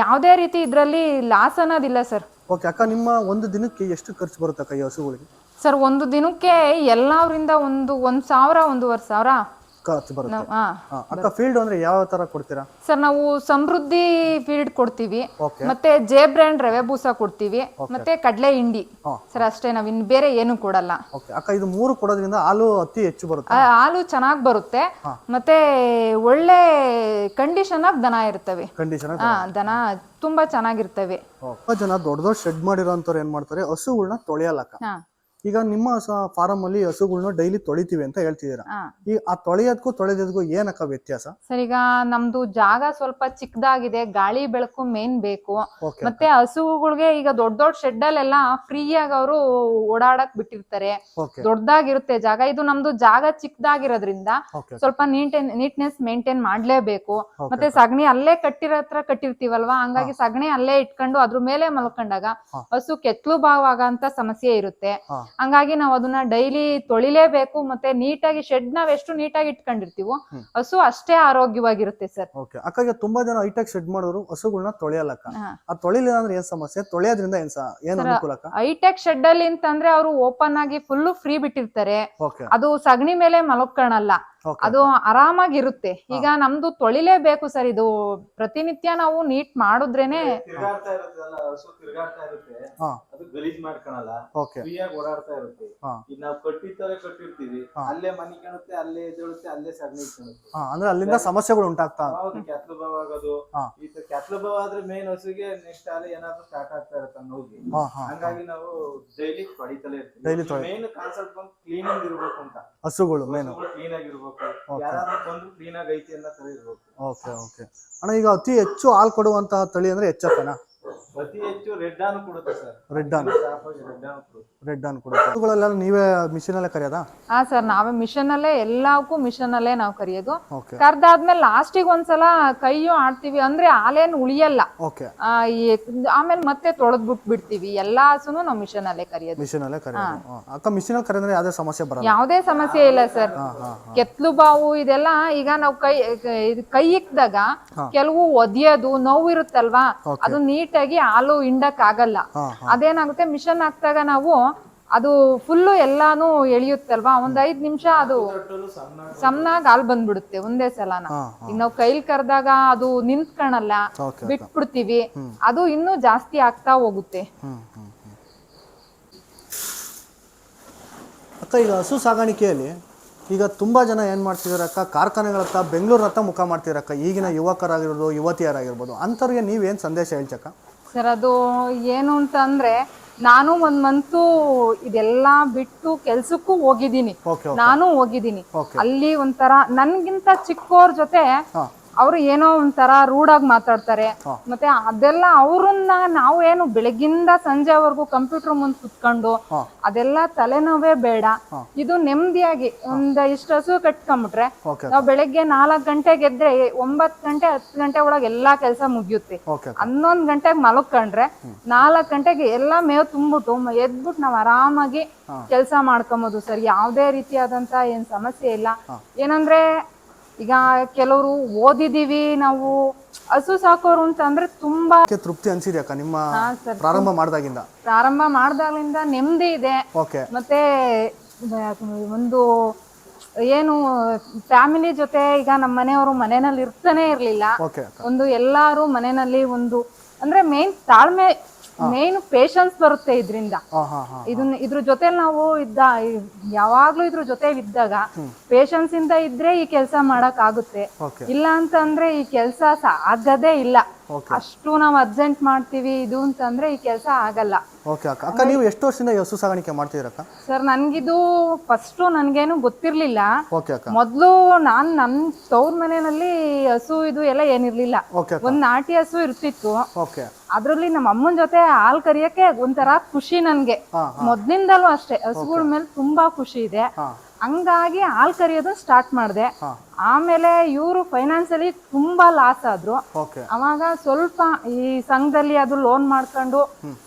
ಯಾವುದೇ ರೀತಿ ಇದ್ರಲ್ಲಿ ಲಾಸ್ ಅನ್ನೋದಿಲ್ಲ ಸರ್. ಓಕೆ ಅಕ್ಕ, ನಿಮ್ಮ ಒಂದು ದಿನಕ್ಕೆ ಎಷ್ಟು ಖರ್ಚು ಬರುತ್ತೆ ಅಕ್ಕ ಈ ಹಸುಗಳಿಗೆ? ಸರ್ ಒಂದು ದಿನಕ್ಕೆ ಎಲ್ಲರಿಂದ 1,000 1,500 ಖರ್ಚು ಬರುತ್ತೆ. ಅಕ್ಕ ಫೀಲ್ಡ್ ಅಂದ್ರೆ ಯಾವ ತರ ಕೊಡ್ತೀರಾ ಸರ್? ನಾವು ಸಮೃದ್ಧಿ ಫೀಲ್ಡ್ ಕೊಡ್ತೀವಿ, ಮತ್ತೆ ಜೆ ಬ್ರ್ಯಾಂಡ್ ರವೆ ಬೂಸ ಕೊಡ್ತೀವಿ, ಮತ್ತೆ ಕಡಲೆ ಹಿಂಡಿ ಸರ್, ಅಷ್ಟೇ. ನಾವ್ ಇನ್ ಬೇರೆ ಏನು ಕೊಡಲ್ಲ. ಅಕ್ಕ ಇದು 3 ಕೊಡೋದ್ರಿಂದ ಹಾಲು ಅತಿ ಹೆಚ್ಚು ಬರುತ್ತೆ, ಹಾಲು ಚೆನ್ನಾಗಿ ಬರುತ್ತೆ, ಮತ್ತೆ ಒಳ್ಳೆ ಕಂಡೀಷನ್ ಆಗಿ ದನ ಇರ್ತವೆ. ದನ ತುಂಬಾ ಚೆನ್ನಾಗಿರ್ತವೆ. ಜನ ದೊಡ್ಡ ದೊಡ್ಡ ಶೆಡ್ ಮಾಡಿರೋಂಥವ್ರು ಏನ್ ಮಾಡ್ತಾರೆ, ಹಸುಗಳನ್ನ ತೊಳೆಯಲ್ಲಕ್ಕ. ಈಗ ನಿಮ್ಮ ಫಾರಂ ಅಲ್ಲಿ ಹಸುಗಳನ್ನ ಡೈಲಿ ತೊಳಿತೀವಿ ಅಂತ ಹೇಳ್ತಿದ್ದೀರಾ, ಈ ಆ ತೊಳೆಯೋದಕ್ಕೂ ತೊಳೆಯೋದಕ್ಕೂ ಏನಕ್ಕ ವ್ಯತ್ಯಾಸ? ಸರ್ ಈಗ ನಮ್ದು ಜಾಗ ಸ್ವಲ್ಪ ಚಿಕ್ಕದಾಗಿದೆ, ಗಾಳಿ ಬೆಳಕು ಮೇನ್ ಬೇಕು. ಮತ್ತೆ ಹಸುಗಳಿಗೆ ಈಗ ದೊಡ್ಡ ದೊಡ್ಡ ಶೆಡ್ ಅಲ್ಲೆಲ್ಲ ಫ್ರೀ ಆಗಿ ಅವರು ಓಡಾಡಕ್ ಬಿಟ್ಟಿರ್ತಾರೆ, ದೊಡ್ಡದಾಗಿರುತ್ತೆ ಜಾಗ. ಇದು ನಮ್ದು ಜಾಗ ಚಿಕ್ಕದಾಗಿರೋದ್ರಿಂದ ಸ್ವಲ್ಪ ನೀಟ್ನೆಸ್ ಮೇಂಟೈನ್ ಮಾಡ್ಲೇಬೇಕು. ಮತ್ತೆ ಸಗಣಿ ಅಲ್ಲೇ ಕಟ್ಟಿರ್ತೀವಲ್ವಾ, ಹಂಗಾಗಿ ಸಗಣಿ ಅಲ್ಲೇ ಇಟ್ಕೊಂಡು ಅದ್ರ ಮೇಲೆ ಮಲ್ಕೊಂಡಾಗ ಹಸು ಕೆತ್ತಲು ಭಾವ ಅಂತ ಸಮಸ್ಯೆ ಇರುತ್ತೆ. ಹಂಗಾಗಿ ನಾವು ಅದನ್ನ ಡೈಲಿ ತೊಳಿಲೇಬೇಕು. ಮತ್ತೆ ನೀಟಾಗಿ ಶೆಡ್ ನಾವ್ ಎಷ್ಟು ನೀಟಾಗಿ ಇಟ್ಕೊಂಡಿರ್ತೀವೋ ಹಸು ಅಷ್ಟೇ ಆರೋಗ್ಯವಾಗಿರುತ್ತೆ ಸರ್. ಅಕ್ಕ ಈಗ ತುಂಬಾ ಜನ ಹೈಟೆಕ್ ಶೆಡ್ ಮಾಡೋರು ಹಸುಗಳನ್ನ ತೊಳೆಯಲ್ಲಕ್ಕ. ಆ ತೊಳಿಲಿಲ್ಲ ಅಂದ್ರೆ ಏನ್ ಸಮಸ್ಯೆ, ತೊಳೆಯೋದ್ರಿಂದ ಏನ್ ಅನುಕೂಲ? ಹೈಟೆಕ್ ಶೆಡ್ ಅಲ್ಲಿ ಅಂತಂದ್ರೆ ಅವರು ಓಪನ್ ಆಗಿ ಫುಲ್ ಫ್ರೀ ಬಿಟ್ಟಿರ್ತಾರೆ, ಅದು ಸಗಣಿ ಮೇಲೆ ಮಲ್ಕೊಳ್ಳಲ್ಲ, ಅದು ಆರಾಮಾಗಿರುತ್ತೆ. ಈಗ ನಮ್ದು ತೊಳಿಲೇಬೇಕು ಸರ್, ಇದು ಪ್ರತಿನಿತ್ಯ ನಾವು ನೀಟ್ ಮಾಡುದ್ರೇನೆ. ಗಲೀಜ್ ಮಾಡ್ಕೊಳಲ್ಲ, ಫ್ರೀಯಾಗಿ ಓಡಾಡ್ತಾ ಇರುತ್ತೆ. ಈಗ ನಾವು ಕಟ್ಟಿರ್ತೀವಿ, ಅಲ್ಲೇ ಮನಿ ಕಾಣುತ್ತೆ, ಅಲ್ಲೇ ಎದ್ದೇಳುತ್ತೆ, ಅಲ್ಲೇ ಸಗಣಿ ಕಾಣುತ್ತೆ. ಅಂದ್ರೆ ಅಲ್ಲಿಂದ ಸಮಸ್ಯೆಗಳು ಉಂಟಾಗ್ತಾ. ಕ್ಯಾತ್ಲು ಭಾವ ಆಗೋದು, ಈ ಕ್ಯಾತ್ಲು ಭಾವ ಆದ್ರೆ ಮೇನ್ ಹಸುಗೆ ನೆಕ್ಸ್ಟ್ ಅಲ್ಲಿ ಏನಾದ್ರು ಸ್ಟಾರ್ಟ್ ಆಗ್ತಾ ಇರುತ್ತೆ ಹೋಗಿ. ಹಂಗಾಗಿ ನಾವು ಡೈಲಿ ತೊಳಿತಲೇ ಇರ್ತೀವಿ. ಮೇನ್ ಕಾನ್ಸೆಪ್ಟ್ ಬಂದು ಕ್ಲೀನಿಂಗ್ ಇರ್ಬೇಕು ಅಂತ. ಹಸುಗಳು ಮೇನ್ ಕ್ಲೀನ್ ಆಗಿರ್ಬೇಕು, ಯಾರಾದ್ರೂ ಬಂದು ಕ್ಲೀನ್ ಆಗಿ ಐತಿ ಅನ್ನೋ ತರ ಇರ್ಬೇಕು. ಓಕೆ ಓಕೆ ಅಣ್ಣ, ಈಗ ಅತಿ ಹೆಚ್ಚು ಹಾಲು ಕೊಡುವಂತಹ ತಳಿ ಅಂದ್ರೆ ಎಚ್.ಎಫ್. ಅತಿ ಹೆಚ್ಚು ರೆಡ್ ಆನ್ ಕೊಡುತ್ತೆ ಸರ್. ರೆಡ್ ಆನ್ ಕೊಡುತ್ತೆ. ನೀವೇ ಮಿಷನ್ ಅಲ್ಲೇ ಕರಿಯೋದಾ? ಹಾ ಸರ್, ನಾವೇ ಮಿಷನ್ ಅಲ್ಲೇ, ಎಲ್ಲಕ್ಕೂ ಮಿಷನ್ ಅಲ್ಲೇ ನಾವು ಕರಿಯೋದು. ಕರ್ದಾದ್ಮೇಲೆ ಲಾಸ್ಟಿಗೆ ಒಂದ್ಸಲ ಕೈಯು ಆಡ್ತೀವಿ, ಅಂದ್ರೆ ಹಾಲೇನು ಉಳಿಯಲ್ಲ. ಆಮೇಲೆ ಮತ್ತೆ ತೊಳೆದ್ ಬಿಡ್ತೀವಿ. ಎಲ್ಲಾ ಹಸುನು ನಾವು ಮಿಷನ್ ಅಲ್ಲೇ ಕರಿಯೋದು. ಮಿಷನ್ ಅಲ್ಲೇ ಕರಿಯೋದು. ಅಕ್ಕ ಮಿಷನ್ ಅಲ್ಲಿ ಕರೆದ್ರೆ ಯಾವುದೇ ಸಮಸ್ಯೆ ಬರಲ್ಲ? ಯಾವುದೇ ಸಮಸ್ಯೆ ಇಲ್ಲ ಸರ್. ಕೆತ್ಲು ಬಾವು ಇದೆಲ್ಲ ಈಗ ನಾವು ಕೈ ಇಕ್ಕಿದಾಗ ಕೆಲವು ಒದಿಯೋದು ನೋವು ಇರುತ್ತಲ್ವಾ, ಅದು ನೀಟಾಗಿ ಹಾಲು ಹಿಂಡಕ್ ಆಗಲ್ಲ. ಅದೇನಾಗುತ್ತೆ ಮಿಷನ್ ಹಾಕ್ದಾಗ ನಾವು ಅದು ಫುಲ್ಲು ಎಲ್ಲಾನು ಎಳಿಯುತ್ತಲ್ವಾ, ಒಂದ್ 5 ನಿಮಿಷ ಅದು ಸಣ್ಣಾಗಿ ಹಾಲು ಬಂದ್ಬಿಡುತ್ತೆ ಒಂದೇ ಸಲನ. ಈಗ ನಾವು ಕೈಲಿ ಕರೆದಾಗ ಅದು ನಿಂತ್ಕಣಲ್ಲ, ಬಿಟ್ಬಿಡ್ತೀವಿ, ಅದು ಇನ್ನೂ ಜಾಸ್ತಿ ಆಗ್ತಾ ಹೋಗುತ್ತೆ. ಅಕ್ಕ ಈಗ ಹಸು ಸಾಗಾಣಿಕೆಯಲ್ಲಿ ಈಗ ತುಂಬಾ ಜನ ಏನ್ ಮಾಡ್ತಿದಾರೆ ಅಕ್ಕ, ಕಾರ್ಖಾನೆಗಳತ್ತ ಬೆಂಗಳೂರತ್ತ ಮುಖ ಮಾಡ್ತಿರಕ್ಕ, ಈಗಿನ ಯುವಕರಾಗಿರ್ಬೋದು ಯುವತಿಯರಾಗಿರ್ಬೋದು, ಅಂಥವ್ರಿಗೆ ನೀವೇನ್ ಸಂದೇಶ ಹೇಳ್ಚಕ್ಕ? ಸರ್ ಅದು ಏನು ಅಂತ ಅಂದ್ರೆ, ನಾನು 1 ಮಂತು ಇದೆಲ್ಲ ಬಿಟ್ಟು ಕೆಲ್ಸಕ್ಕೂ ಹೋಗಿದ್ದೀನಿ. ನಾನು ಹೋಗಿದ್ದೀನಿ ಅಲ್ಲಿ. ಒಂಥರ ನನ್ಗಿಂತ ಚಿಕ್ಕವ್ರ ಜೊತೆ ಅವ್ರು ಏನೋ ಒಂಥರ ರೂಢಾಗಿ ಮಾತಾಡ್ತಾರೆ. ಮತ್ತೆ ಅದೆಲ್ಲ ಅವ್ರನ್ನ ನಾವು ಏನು ಬೆಳಗ್ಗಿಂದ ಸಂಜೆವರೆಗೂ ಕಂಪ್ಯೂಟರ್ ಮುಂದೆ ಕುತ್ಕೊಂಡು ಅದೆಲ್ಲ ತಲೆನೋವೇ ಬೇಡ. ಇದು ನೆಮ್ಮದಿಯಾಗಿ ಇಷ್ಟು ಹಸು ಕಟ್ಕೊಂಡ್ಬಿಟ್ರೆ ನಾವು ಬೆಳಗ್ಗೆ 4 ಗಂಟೆಗೆ ಎದ್ರೆ 9 ಗಂಟೆ 10 ಗಂಟೆ ಒಳಗೆ ಎಲ್ಲಾ ಕೆಲಸ ಮುಗಿಯುತ್ತೆ. 11 ಗಂಟೆಗೆ ಮಲಕೊಂಡ್ರೆ 4 ಗಂಟೆಗೆ ಎಲ್ಲಾ ಮೇವು ತುಂಬಿಟ್ಟು ಎದ್ಬಿಟ್ಟು ನಾವ್ ಆರಾಮಾಗಿ ಕೆಲಸ ಮಾಡ್ಕೊಂಬೋದು ಸರ್. ಯಾವ್ದೇ ರೀತಿಯಾದಂತ ಏನ್ ಸಮಸ್ಯೆ ಇಲ್ಲ. ಏನಂದ್ರೆ ಈಗ ಕೆಲವರು ಓದಿದೀವಿ ನಾವು, ಹಸು ಸಾಕೋರು ಅಂತ ಅಂದ್ರೆ ತುಂಬಾ ತೃಪ್ತಿ ಅನ್ಸಿದೆ ಅಕ್ಕ ನಿಮ್ಮ ಪ್ರಾರಂಭ ಮಾಡ್ದಾಗ್ಲಿಂದ ನೆಮ್ಮದಿ ಇದೆ. ಮತ್ತೆ ಒಂದು ಏನು ಫ್ಯಾಮಿಲಿ ಜೊತೆ, ಈಗ ನಮ್ಮ ಮನೆಯವರು ಮನೆಯಲ್ಲಿ ಇರ್ತಾನೆ ಇರ್ಲಿಲ್ಲ. ಒಂದು ಎಲ್ಲಾರು ಮನೆಯಲ್ಲಿ ಒಂದು ಅಂದ್ರೆ ಮೇನ್ ತಾಳ್ಮೆ, ಮೇನ್ ಪೇಶನ್ಸ್ ಬರುತ್ತೆ ಇದರಿಂದ. ಇದ್ರ ಜೊತೆ ನಾವು ಯಾವಾಗ್ಲೂ ಇದ್ರ ಜೊತೆ ಇದ್ದಾಗ ಪೇಶನ್ಸ್ ಇಂದ ಇದ್ರೆ ಈ ಕೆಲಸ ಮಾಡಕ್ ಆಗುತ್ತೆ. ಇಲ್ಲ ಅಂತ ಅಂದ್ರೆ ಈ ಕೆಲಸ ಆಗದೇ ಇಲ್ಲ. ಓಕೆ ಅಷ್ಟು ನಾವು ಅರ್ಜೆಂಟ್ ಮಾಡ್ತೀವಿ ಇದು ಅಂತಂದ್ರೆ ಈ ಕೆಲಸ ಆಗಲ್ಲ. ಓಕೆ ಅಕ್ಕ. ಅಕ್ಕ ನೀವು ಎಷ್ಟು ವರ್ಷದಿಂದ ಈ ಹಸು ಸಾಗಾಣಿಕೆ ಮಾಡ್ತಿದ್ದೀರಕ್ಕ? ಸರ್ ನನ್ಗಿದು ಫಸ್ಟು ನನ್ಗೇನು ಗೊತ್ತಿರ್ಲಿಲ್ಲ. ಓಕೆ ಅಕ್ಕ. ಮೊದ್ಲು ನನ್ನ ತವ್ರ ಮನೆಯಲ್ಲಿ ಹಸು ಇದು ಎಲ್ಲ ಏನಿರ್ಲಿಲ್ಲ. ಓಕೆ ಅಕ್ಕ. ಒಂದ್ ನಾಟಿ ಹಸು ಇರ್ತಿತ್ತು. ಓಕೆ. ಅದ್ರಲ್ಲಿ ನಮ್ಮ ಅಮ್ಮನ ಜೊತೆ ಹಾಲ್ ಕರಿಯಕ್ಕೆ ಒಂಥರ ಖುಷಿ ನನ್ಗೆ. ಮೊದ್ಲಿಂದಲೂ ಅಷ್ಟೇ ಹಸುಗಳ ಮೇಲೆ ತುಂಬಾ ಖುಷಿ ಇದೆ. ಹಂಗಾಗಿ ಹಾಲ್ ಕರಿಯೋದು ಸ್ಟಾರ್ಟ್ ಮಾಡಿದೆ. ಆಮೇಲೆ ಇವರು ಫೈನಾನ್ಸಿಯಲಿ ತುಂಬಾ ಲಾಸ್ ಆದ್ರು. ಅವಾಗ ಸ್ವಲ್ಪ ಈ ಸಂಘದಲ್ಲಿ ಅದು ಲೋನ್ ಮಾಡ್ಕೊಂಡು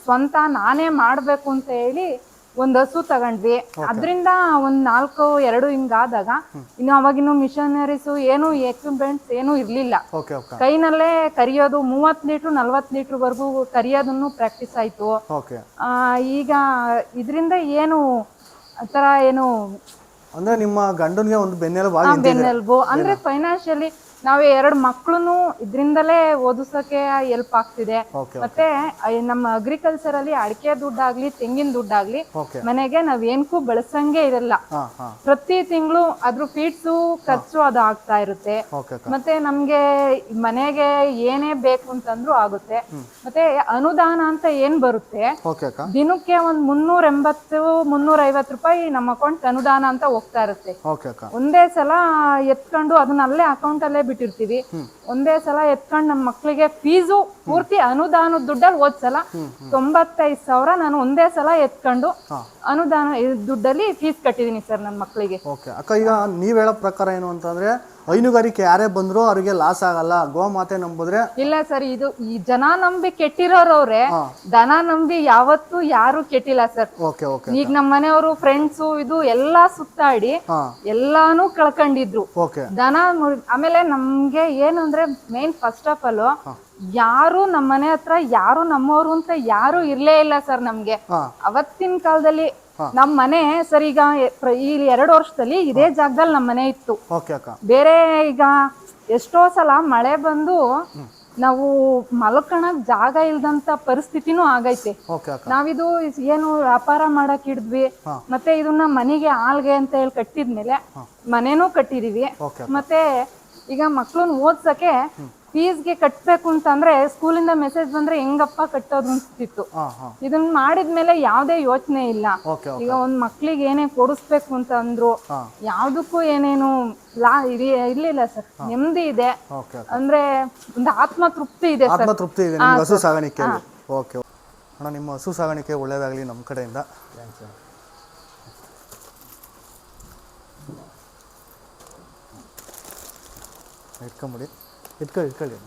ಸ್ವಂತ ನಾನೇ ಮಾಡ್ಬೇಕು ಅಂತ ಹೇಳಿ ಒಂದ್ ಹಸು ತಗೊಂಡ್ವಿ. ಅದ್ರಿಂದ ಒಂದ್ 4-2 ಹಿಂಗಾದಾಗ ಇನ್ನು ಅವಾಗಿನ್ನು ಮಿಷನರೀಸ್ ಏನು ಎಕ್ವಿಪ್ಮೆಂಟ್ಸ್ ಏನು ಇರ್ಲಿಲ್ಲ. ಕೈನಲ್ಲೇ ಕರಿಯೋದು 30 ಲೀಟರ್ 40 ಲೀಟರ್ ವರ್ಗು ಕರಿಯೋದನ್ನು ಪ್ರಾಕ್ಟೀಸ್ ಆಯ್ತು. ಈಗ ಇದರಿಂದ ಏನು ಆತರ ಏನು ಅಂದ್ರೆ ನಿಮ್ಮ ಗಂಡನ್ಗೆ ಒಂದು ಬೆನ್ನೆಲುಬು ಅಂದ್ರೆ ಫೈನಾನ್ಷಿಯಲಿ ನಾವೇ 2 ಮಕ್ಳುನು ಇದ್ರಿಂದಲೇ ಓದಿಸೋಕೆ ಹೆಲ್ಪ್ ಆಗ್ತಿದೆ. ಮತ್ತೆ ನಮ್ಮ ಅಗ್ರಿಕಲ್ಚರ್ ಅಲ್ಲಿ ಅಡಿಕೆ ದುಡ್ಡಾಗ್ಲಿ ತೆಂಗಿನ ದುಡ್ಡಾಗ್ಲಿ ಮನೆಗೆ ನಾವ್ ಏನ್ಕೂ ಬಳಸಂಗೆ ಇರಲ್ಲ. ಪ್ರತಿ ತಿಂಗಳು ಅದ್ರ ಫೀಡ್ಸು ಖರ್ಚು ಅದು ಆಗ್ತಾ ಇರುತ್ತೆ. ಮತ್ತೆ ನಮ್ಗೆ ಮನೆಗೆ ಏನೇ ಬೇಕು ಅಂತಂದ್ರು ಆಗುತ್ತೆ. ಮತ್ತೆ ಅನುದಾನ ಅಂತ ಏನ್ ಬರುತ್ತೆ ದಿನಕ್ಕೆ ಒಂದ್ 380-350 ರೂಪಾಯಿ ನಮ್ಮ ಅಕೌಂಟ್ ಅನುದಾನ ಅಂತ ಹೋಗ್ತಾ ಇರುತ್ತೆ. ಒಂದೇ ಸಲ ಎತ್ಕೊಂಡು ಅದನ್ನ ಅಲ್ಲೇ ಅಕೌಂಟ್ ಅಲ್ಲೇ ಬಿಟ್ಟಿರ್ತೀವಿ. ಒಂದೇ ಸಲ ಎತ್ಕೊಂಡು ನಮ್ಮ ಮಕ್ಳಿಗೆ ಫೀಸು ಪೂರ್ತಿ ಅನುದಾನದ ದುಡ್ಡಲ್ಲಿ ಓದ್ಸಲ 95,000 ನಾನು ಒಂದೇ ಸಲ ಎತ್ಕೊಂಡು ಅನುದಾನ ದುಡ್ಡಲ್ಲಿ ಫೀಸ್ ಕಟ್ಟಿದೀನಿ ಸರ್ ನನ್ನ ಮಕ್ಳಿಗೆ. ಅಕ್ಕ ಈಗ ನೀವ್ ಹೇಳೋ ಪ್ರಕಾರ ಏನು ಅಂತಂದ್ರೆ ಹೈನುಗಾರಿಕೆ ಯಾರೇ ಬಂದ್ರು ಅವ್ರಿಗೆ ಲಾಸ್ ಆಗಲ್ಲ, ಗೋಮಾತೆ ನಂಬಿದ್ರೆ. ಇಲ್ಲ ಸರ್, ಇದು ಈ ಜನ ನಂಬಿ ಕೆಟ್ಟಿರೋರವ್ರೆ, ದನ ನಂಬಿ ಯಾವತ್ತೂ ಯಾರು ಕೆಟ್ಟಿಲ್ಲ ಸರ್. ಈಗ ನಮ್ಮ ಮನೆಯವರು ಫ್ರೆಂಡ್ಸು ಇದು ಎಲ್ಲಾ ಸುತ್ತಾಡಿ ಎಲ್ಲಾನು ಕಳ್ಕೊಂಡಿದ್ರು ದನ. ಆಮೇಲೆ ನಮ್ಗೆ ಏನು ಅಂದ್ರೆ ಮೇನ್ ಫಸ್ಟ್ ಆಫ್ ಆಲ್ ಯಾರು ನಮ್ಮ ಮನೆ ಹತ್ರ ಯಾರು ನಮ್ಮವ್ರು ಅಂತ ಯಾರು ಇರ್ಲೇ ಇಲ್ಲ ಸರ್ ನಮ್ಗೆ. ಅವತ್ತಿನ ಕಾಲದಲ್ಲಿ ನಮ್ ಮನೆ ಸರ್ ಈಗ ಈ 2 ವರ್ಷದಲ್ಲಿ ಇದೇ ಜಾಗದಲ್ಲಿ ನಮ್ ಮನೆ ಇತ್ತು. ಬೇರೆ ಈಗ ಎಷ್ಟೋ ಸಲ ಮಳೆ ಬಂದು ನಾವು ಮಲ್ಕಣಕ್ ಜಾಗ ಇಲ್ದಂತ ಪರಿಸ್ಥಿತಿನೂ ಆಗೈತೆ. ನಾವಿದು ಏನು ವ್ಯಾಪಾರ ಮಾಡಕ್ ಹಿಡಿದ್ವಿ. ಮತ್ತೆ ಇದನ್ನ ಮನೆಗೆ ಆಲ್ಗೆ ಅಂತ ಹೇಳಿ ಕಟ್ಟಿದ್ಮೇಲೆ ಮನೇನೂ ಕಟ್ಟಿದೀವಿ. ಮತ್ತೆ ಈಗ ಮಕ್ಳನ್ನ ಓದ್ಸಕ್ಕೆ ಫೀಸ್ಗೆ ಕಟ್ಬೇಕು ಅಂತಂದ್ರೆ ಸ್ಕೂಲಿಂದ ಮೆಸೇಜ್ ಬಂದ್ರೆ ಹೆಂಗಪ್ಪ ಕಟ್ಟೋದು ಅನ್ಸ್ತಿತ್ತು. ಇದನ್ನ ಮಾಡಿದ್ಮೇಲೆ ಯಾವ್ದೇ ಯೋಚನೆ ಇಲ್ಲ. ಈಗ ಒಂದ್ ಮಕ್ಳಿಗೆ ಏನೇ ಕೊಡಿಸ್ಬೇಕು ಅಂತ ಅಂದ್ರು ಯಾವ್ದಕ್ಕೂ ಏನೇನು ಇರ್ಲಿಲ್ಲ ಸರ್. ನೆಮ್ಮದಿ ಇದೆ ಅಂದ್ರೆ ಒಂದು ಆತ್ಮ ತೃಪ್ತಿ ಇದೆ ಸರ್. ಹಸು ಸಾಗಾಣಿಕೆ. ಓಕೆ ಅಣ್ಣ, ನಿಮ್ಮ ಹಸು ಸಾಗಾಣಿಕೆ ಒಳ್ಳೇದಾಗ್ಲಿ ನಮ್ಮ ಕಡೆಯಿಂದ. ಇಟ್ಕೊಂಬಿಡಿ, ಇಟ್ಕೊಳ್ಳಿ.